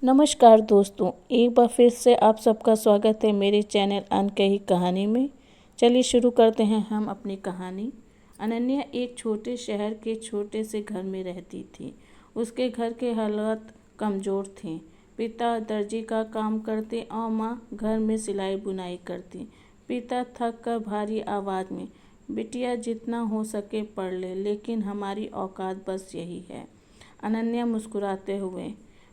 नमस्कार दोस्तों, एक बार फिर से आप सबका स्वागत है मेरे चैनल अनकही कहानी में। चलिए शुरू करते हैं हम अपनी कहानी। अनन्या एक छोटे शहर के छोटे से घर में रहती थी। उसके घर के हालात कमज़ोर थे। पिता दर्जी का काम करते और माँ घर में सिलाई बुनाई करती। पिता थक कर भारी आवाज़ में, बिटिया जितना हो सके पढ़ ले, लेकिन हमारी औकात बस यही है। अनन्या मुस्कुराते हुए,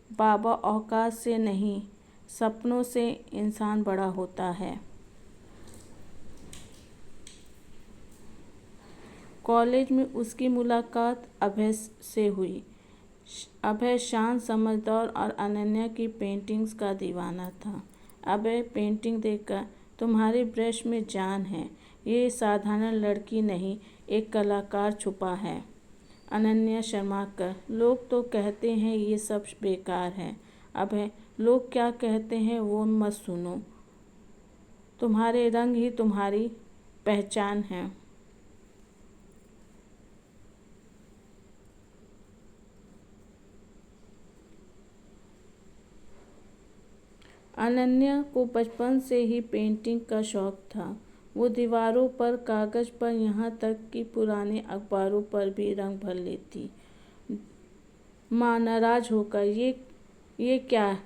बाबा औकात से नहीं, सपनों से इंसान बड़ा होता है। कॉलेज में उसकी मुलाकात अभय से हुई। अभय शांत, समझदार और अनन्या की पेंटिंग्स का दीवाना था। अभय पेंटिंग देखकर, तुम्हारे ब्रश में जान है, ये साधारण लड़की नहीं, एक कलाकार छुपा है। अनन्या शर्मा कर, लोग तो कहते हैं ये सब बेकार है। अभय, लोग क्या कहते हैं वो मत सुनो, तुम्हारे रंग ही तुम्हारी पहचान है। अनन्या को बचपन से ही पेंटिंग का शौक था। वो दीवारों पर, कागज़ पर, यहाँ तक कि पुराने अखबारों पर भी रंग भर लेती। माँ नाराज होकर, ये क्या,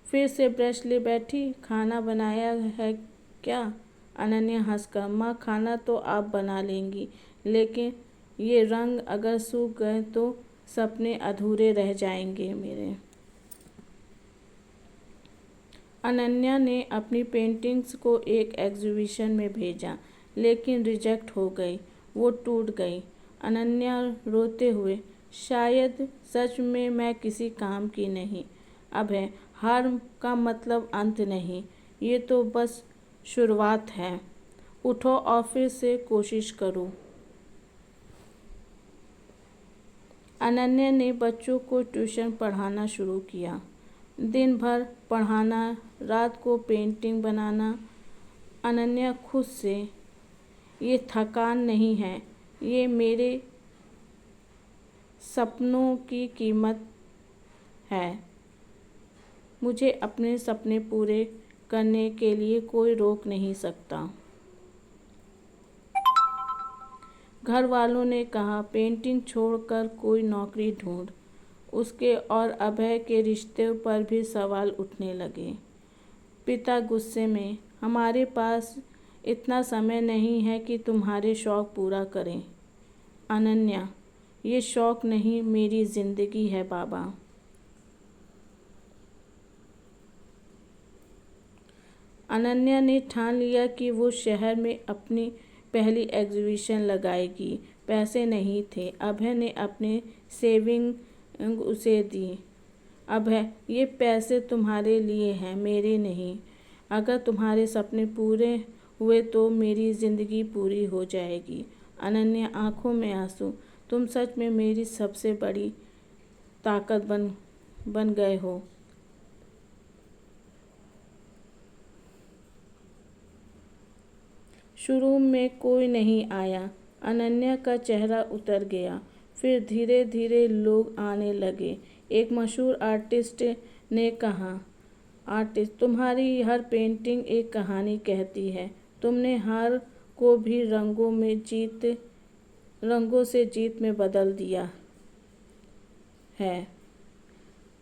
फिर से ब्रश ले बैठी, खाना बनाया है क्या? अनन्या हंसकर, माँ खाना तो आप बना लेंगी, लेकिन ये रंग अगर सूख गए तो सपने अधूरे रह जाएंगे मेरे। अनन्या ने अपनी पेंटिंग्स को एक एग्जीबिशन में भेजा, लेकिन रिजेक्ट हो गई। वो टूट गई। अनन्या रोते हुए, शायद सच में मैं किसी काम की नहीं। अभय, हार का मतलब अंत नहीं, ये तो बस शुरुआत है। उठो और फिर से कोशिश करो। अनन्या ने बच्चों को ट्यूशन पढ़ाना शुरू किया। दिन भर पढ़ाना, रात को पेंटिंग बनाना। अनन्या खुद से, ये थकान नहीं है, ये मेरे सपनों की कीमत है। मुझे अपने सपने पूरे करने के लिए कोई रोक नहीं सकता। घर वालों ने कहा, पेंटिंग छोड़कर कोई नौकरी ढूंढ। उसके और अभय के रिश्ते पर भी सवाल उठने लगे। पिता गुस्से में, हमारे पास इतना समय नहीं है कि तुम्हारे शौक पूरा करें। अनन्या, ये शौक नहीं, मेरी जिंदगी है बाबा। अनन्या ने ठान लिया कि वो शहर में अपनी पहली एग्जीबिशन लगाएगी। पैसे नहीं थे। अभय ने अपने सेविंग उसे दी। अभय, ये पैसे तुम्हारे लिए हैं, मेरे नहीं। अगर तुम्हारे सपने पूरे हुए तो मेरी ज़िंदगी पूरी हो जाएगी। अनन्या, आंखों में आंसू, तुम सच में मेरी सबसे बड़ी ताकत बन गए हो। शुरू में कोई नहीं आया। अनन्या का चेहरा उतर गया। फिर धीरे धीरे लोग आने लगे। एक मशहूर आर्टिस्ट ने कहा, आर्टिस्ट, तुम्हारी हर पेंटिंग एक कहानी कहती है। तुमने हार को भी रंगों से जीत में बदल दिया है।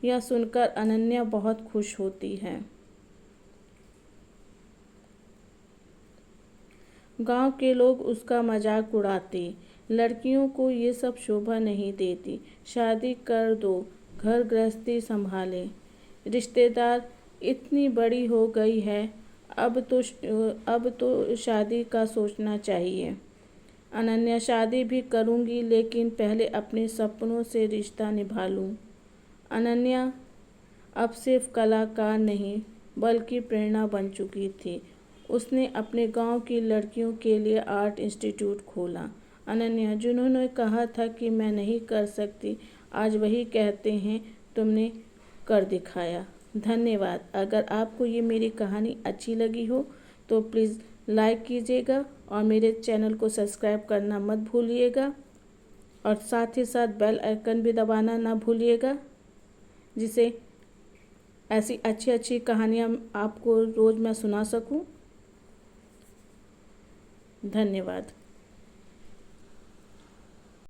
यह सुनकर अनन्या बहुत खुश होती है। गांव के लोग उसका मजाक उड़ाते, लड़कियों को ये सब शोभा नहीं देती, शादी कर दो, घर गृहस्थी संभाले। रिश्तेदार, इतनी बड़ी हो गई है, अब तो शादी का सोचना चाहिए। अनन्या, शादी भी करूंगी, लेकिन पहले अपने सपनों से रिश्ता निभा लूं। अनन्या अब सिर्फ कलाकार नहीं, बल्कि प्रेरणा बन चुकी थी। उसने अपने गांव की लड़कियों के लिए आर्ट इंस्टीट्यूट खोला। अनन्या, जिन्होंने कहा था कि मैं नहीं कर सकती, आज वही कहते हैं, तुमने कर दिखाया। धन्यवाद। अगर आपको ये मेरी कहानी अच्छी लगी हो तो प्लीज़ लाइक कीजिएगा और मेरे चैनल को सब्सक्राइब करना मत भूलिएगा, और साथ ही साथ बेल आइकन भी दबाना ना भूलिएगा, जिसे ऐसी अच्छी अच्छी कहानियाँ आपको रोज़ मैं सुना सकूं। धन्यवाद।